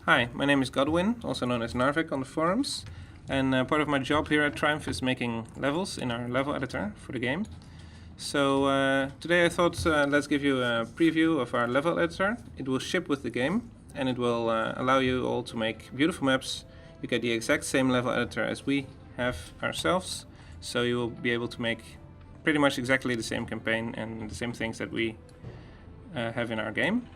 Hi, my name is Godwin, also known as Narvik on the forums, and part of my job here at Triumph is making levels in our level editor for the game. So today I thought let's give you a preview of our level editor. It will ship with the game, and it will allow you all to make beautiful maps. You get the exact same level editor as we have ourselves, so you will be able to make pretty much exactly the same campaign and the same things that we have in our game.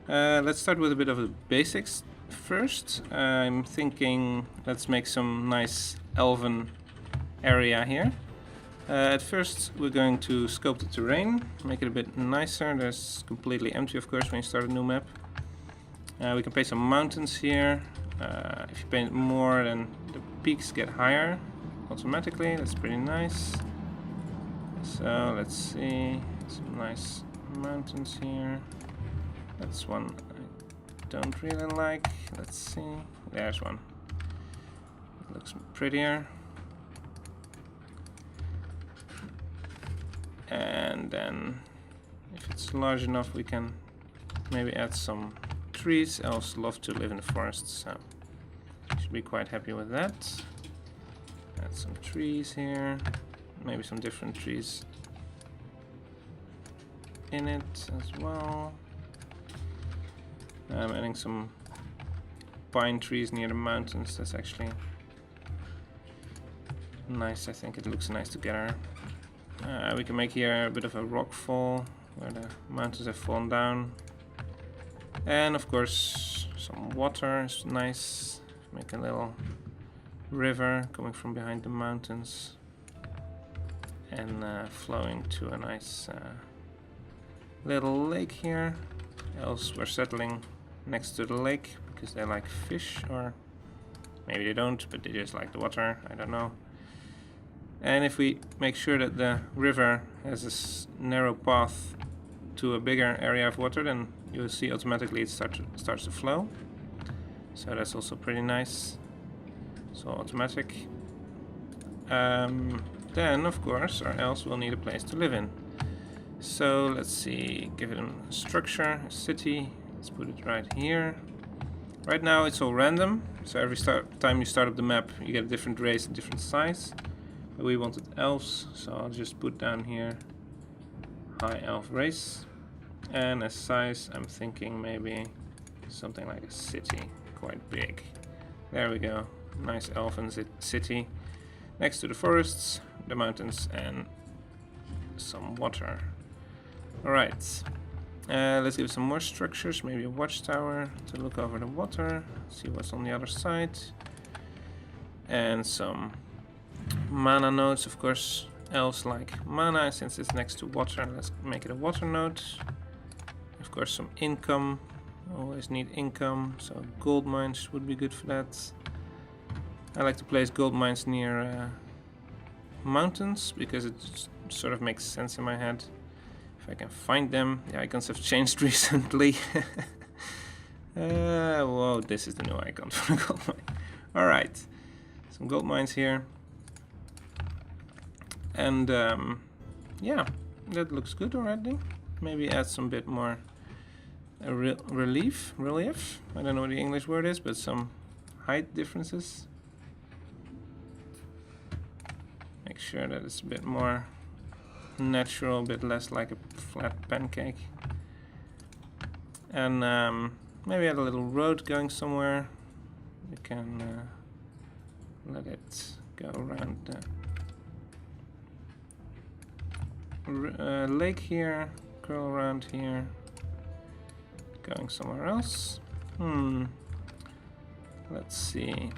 Let's start with a bit of the basics first. I'm thinking let's make some nice elven area here. At first we're going to sculpt the terrain, make it a bit nicer. There's completely empty, of course, when you start a new map. We can paint some mountains here. If you paint more, then the peaks get higher automatically. That's pretty nice. So let's see, some nice mountains here. That's one I don't really like. Let's see. There's one. It looks prettier. And then, if it's large enough, we can maybe add some trees. Elves love to live in the forest, so should be quite happy with that. Add some trees here. Maybe some different trees in it as well. I'm adding some pine trees near the mountains. That's actually nice. I think it looks nice together. We can make here a bit of a rock fall where the mountains have fallen down. And of course some water is nice. Make a little river coming from behind the mountains and flowing to a nice little lake here. Elves were settling next to the lake because they like fish, or maybe they don't, but they just like the water, I don't know. And if we make sure that the river has this narrow path to a bigger area of water, then you'll see automatically it starts to flow. So that's also pretty nice. So automatic. Then of course our elves will need a place to live in. So let's see, give it a structure, a city. Let's put it right here. Right now it's all random, so every time you start up the map you get a different race, a different size. But we wanted elves, so I'll just put down here high elf race. And as size, I'm thinking maybe something like a city, quite big. There we go, nice elven city. Next to the forests, the mountains, and some water. Alright, let's give some more structures, maybe a watchtower to look over the water, see what's on the other side. And some mana nodes, of course. Elves like mana since it's next to water. Let's make it a water node. Of course some income, always need income, so gold mines would be good for that. I like to place gold mines near mountains because it sort of makes sense in my head. If I can find them. The icons have changed recently. Whoa, this is the new icon for the gold mine. Alright, some gold mines here. And yeah, that looks good already. Maybe add some bit more relief. I don't know what the English word is, but some height differences. Make sure that it's a bit more natural, a bit less like a flat pancake. And maybe add a little road going somewhere. We can let it go around the lake here, curl around here, going somewhere else. Let's see.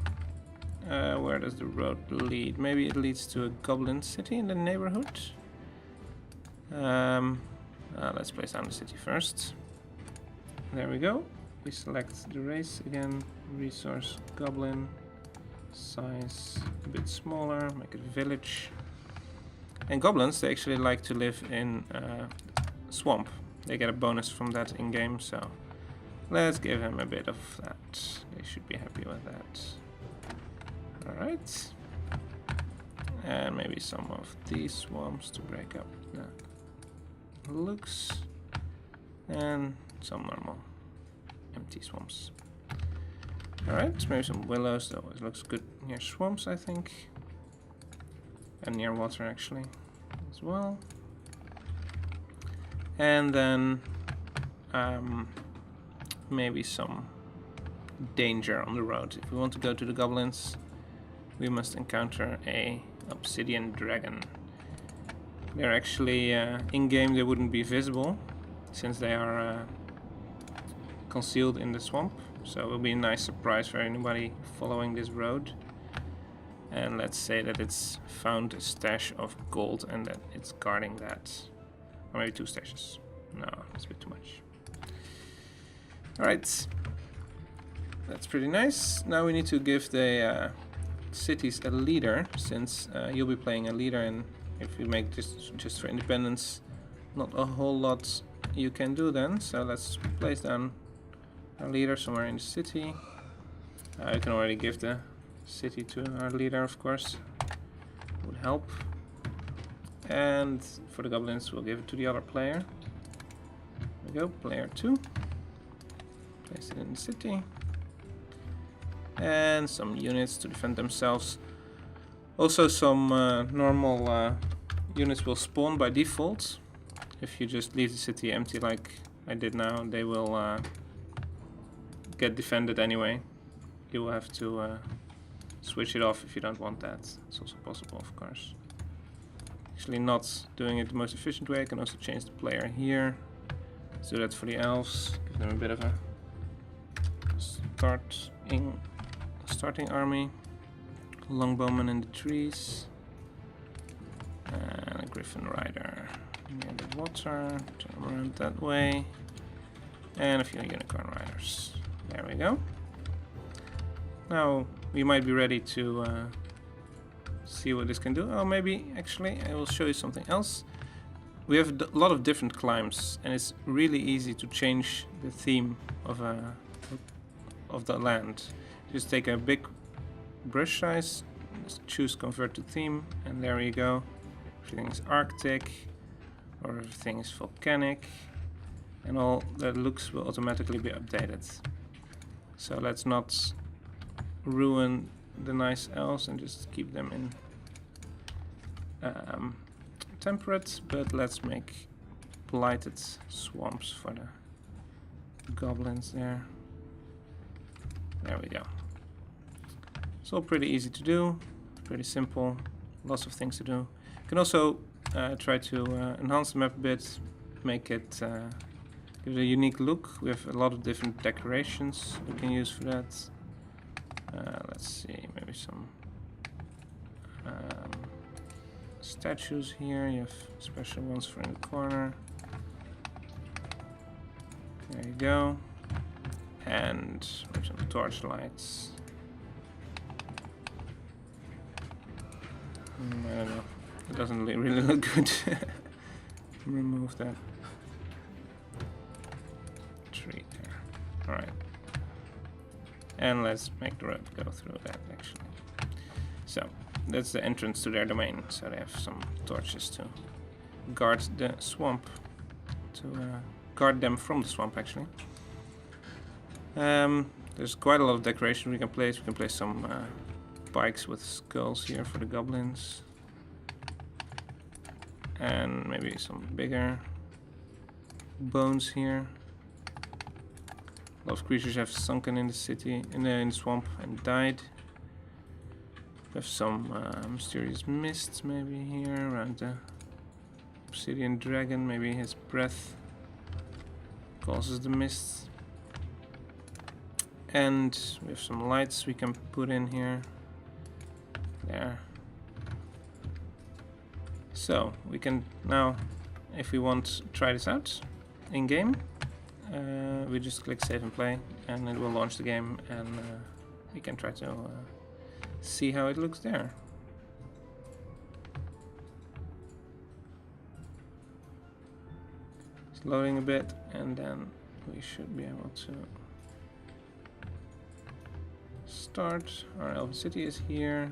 Where does the road lead? Maybe it leads to a goblin city in the neighborhood. Let's place down the city first. There we go. We select the race again. Resource goblin. Size a bit smaller. Make it a village. And goblins, they actually like to live in swamp. They get a bonus from that in game, so let's give him a bit of that. They should be happy with that. Alright. And maybe some of these swamps to break up the looks. And some normal empty swamps. Alright, maybe some willows, though. It looks good near swamps, I think. And near water, actually, as well. And then maybe some danger on the road. If we want to go to the goblins, we must encounter a obsidian dragon. They're actually, in-game they wouldn't be visible, since they are concealed in the swamp. So it will be a nice surprise for anybody following this road. And let's say that it's found a stash of gold and that it's guarding that. Or maybe 2 stashes. No, that's a bit too much. Alright. That's pretty nice. Now we need to give the cities a leader, since you'll be playing a leader, and if you make this just for independence, not a whole lot you can do then. So let's place down our leader somewhere in the city. You can already give the city to our leader, of course. Would help. And for the goblins, we'll give it to the other player. There we go, player 2. Place it in the city. And some units to defend themselves. Also, some normal units will spawn by default. If you just leave the city empty like I did now, they will get defended anyway. You will have to switch it off if you don't want that. It's also possible, of course. Actually not doing it the most efficient way. I can also change the player here. Let's do that for the elves. Give them a bit of a starting army. Longbowman in the trees. And a griffin rider near the water. Turn them around that way. And a few unicorn riders. There we go. Now we might be ready to see what this can do. Oh, maybe actually I will show you something else. We have a lot of different climbs, and it's really easy to change the theme of the land. Just take a big brush size, just choose convert to theme, and there you go. Everything is Arctic, or everything is volcanic, and all the looks will automatically be updated. So let's not ruin the nice elves and just keep them in temperate, but let's make blighted swamps for the goblins there. There we go. It's all pretty easy to do, pretty simple, lots of things to do. You can also try to enhance the map a bit, make it give it a unique look. We have a lot of different decorations we can use for that. Let's see, maybe some statues here. You have special ones for in the corner. There you go. And maybe some torch lights. I don't know. It doesn't really look good. Remove that tree there. Alright. And let's make the road go through that, actually. So, that's the entrance to their domain. So they have some torches to guard the swamp. To guard them from the swamp, actually. There's quite a lot of decoration we can place. We can place some bikes with skulls here for the goblins. And maybe some bigger bones here. A lot of creatures have sunken in the city, in the swamp, and died. We have some mysterious mists maybe here around the obsidian dragon. Maybe his breath causes the mists. And we have some lights we can put in here. There. So we can now, if we want to try this out in game, we just click save and play, and it will launch the game, and we can try to see how it looks there. It's loading a bit, and then we should be able to start. Our elven city is here.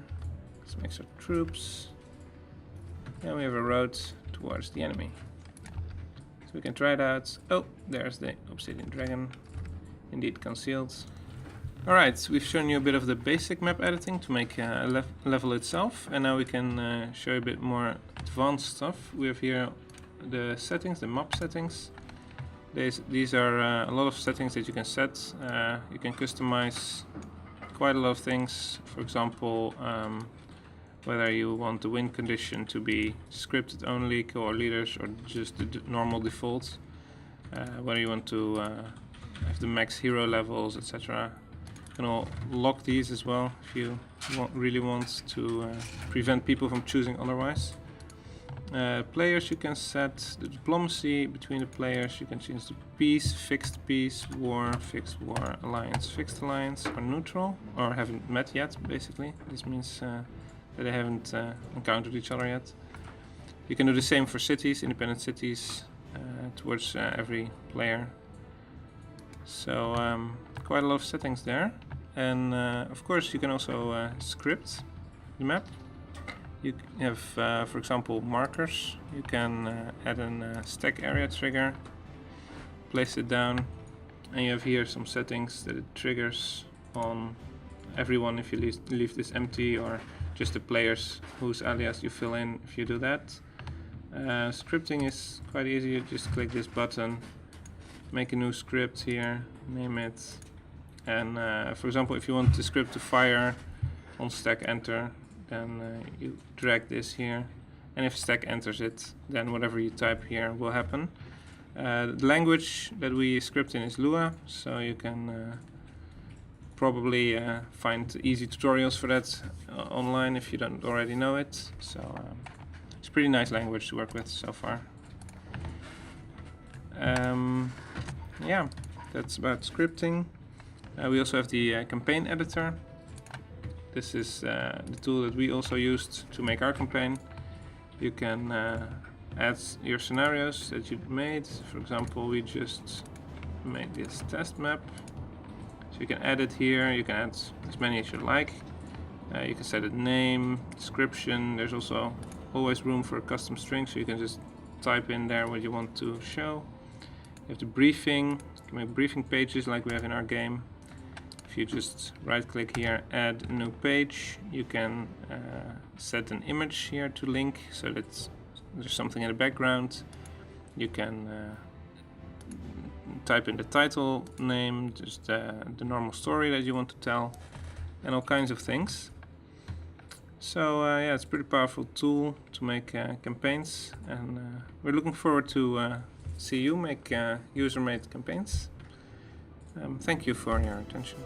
Some extra troops. And we have a road towards the enemy. So we can try it out. Oh, there's the obsidian dragon. Indeed concealed. Alright, we've shown you a bit of the basic map editing to make a level itself, and now we can show you a bit more advanced stuff. We have here the settings, the map settings. These are a lot of settings that you can set. You can customize quite a lot of things. For example, whether you want the win condition to be scripted only, core leaders, or just the normal default. Whether you want to have the max hero levels, etc. You can all lock these as well if you really want to prevent people from choosing otherwise. Players, you can set the diplomacy between the players. You can change the peace, fixed peace, war, fixed war, alliance, fixed alliance, or neutral, or haven't met yet, basically. This means that they haven't encountered each other yet. You can do the same for cities, independent cities, towards every player. So quite a lot of settings there, and of course you can also script the map. You have, for example, markers. You can add a stack area trigger, place it down, and you have here some settings that it triggers on everyone if you leave this empty, or just the players whose alias you fill in if you do that. Scripting is quite easy. You just click this button, make a new script here, name it, and for example, if you want the script to fire on stack enter, then you drag this here, and if stack enters it, then whatever you type here will happen. The language that we script in is Lua, so you can probably find easy tutorials for that online if you don't already know it. So it's a pretty nice language to work with so far. Yeah, that's about scripting. We also have the campaign editor. This is the tool that we also used to make our campaign. You can add your scenarios that you've made. For example, we just made this test map. So you can add it here. You can add as many as you like. You can set a name, description. There's also always room for a custom string, so you can just type in there what you want to show. You have the briefing. You can make briefing pages like we have in our game. If you just right click here, add a new page, you can set an image here to link so that there's something in the background. You can type in the title name, just the normal story that you want to tell, and all kinds of things. So yeah, it's a pretty powerful tool to make campaigns, and we're looking forward to see you make user-made campaigns. Thank you for your attention.